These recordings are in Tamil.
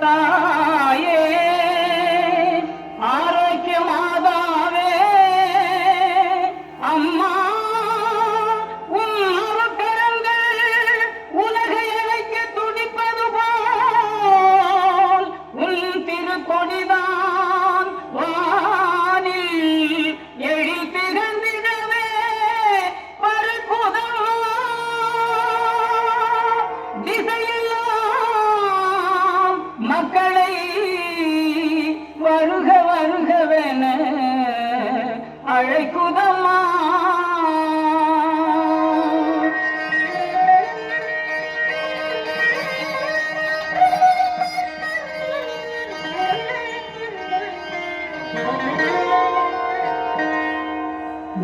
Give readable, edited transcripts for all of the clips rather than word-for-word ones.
தாயே ஆரோக்கிய மாதாவே அம்மா உன் அருட்கரங்கள் உலகை இணைக்க துடிப்பது போல் உன் திருக்கொடிதான் வானில் எழில் திகழ்ந்திடவே பருக்குதம் திசையெல்லாம் மக்களை வருக வருகவென அழைக்குதம்மா.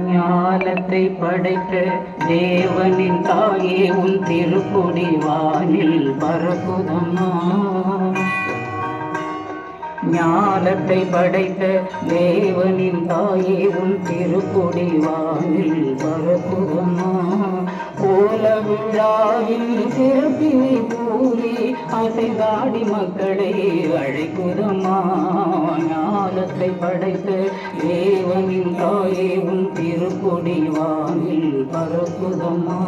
ஞானத்தை படைத்த தேவனின் தாயே உன் திருக்கொடி வானில் பரப்புதம்மா. ஞானத்தை படைத்த தேவனின் தாயே உன் திருக்கொடி வானில் பரப்புதம்மா. கோல விழாவில் சிறப்பினை கூறி அசைந்தாடி மக்களை அழைக்குதம்மா. ஞானத்தை படைத்த தேவனின் தாயே உன் திருக்கொடி வானில் பரப்புதம்மா.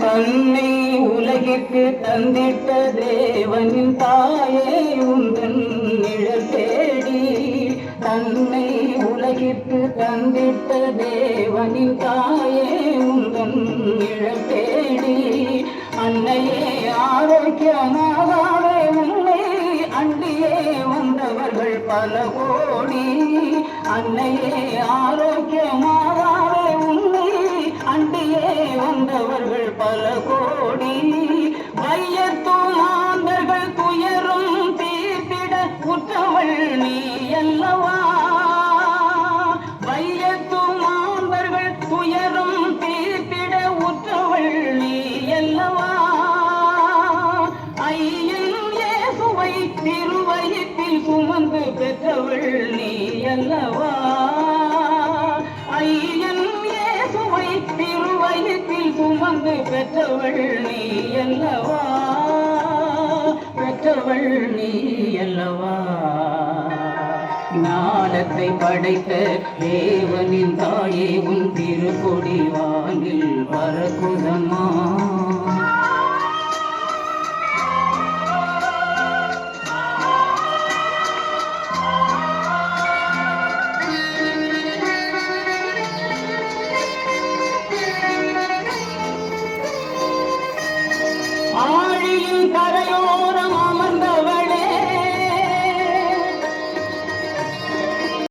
தன்னை உலகிற்கு தந்திட்ட தேவனின் தாயே உந்தன் நிழல் தேடி. தன்னை உலகிற்கு தந்திட்ட தேவனின் தாயே உந்தன் நிழல் தேடி. அன்னையே ஆரோக்கியமாகவே உன்னை அண்டியே வந்தவர்கள் பல கோடி. அன்னையே ஆரோக்கியமாகவே உன்னை அண்டியே வந்தவர்கள் பல கோடி. வையத்தும் மாந்தர்கள் துயரும் தீர்த்திட உற்றவள் நீ அல்லவா. வையத்தும் மாந்தர்கள் துயரும் தீர்த்திட உற்றவள் நீ அல்லவா. ஐயன் இயேசுவை திருவயிற்றில் சுமந்து பெற்றவள் நீ அல்லவா. ஐயன் இயேசுவை திருவயிற்றில் சுமந்து பெற்றவள் நீ அல்லவா. பெற்றவள் நீ அல்லவா. ஞானத்தை படைத்த தேவனின் தாயே உன் திருக்கொடி வானில் பரக்குதம்மா. ஆழியின் கரையோ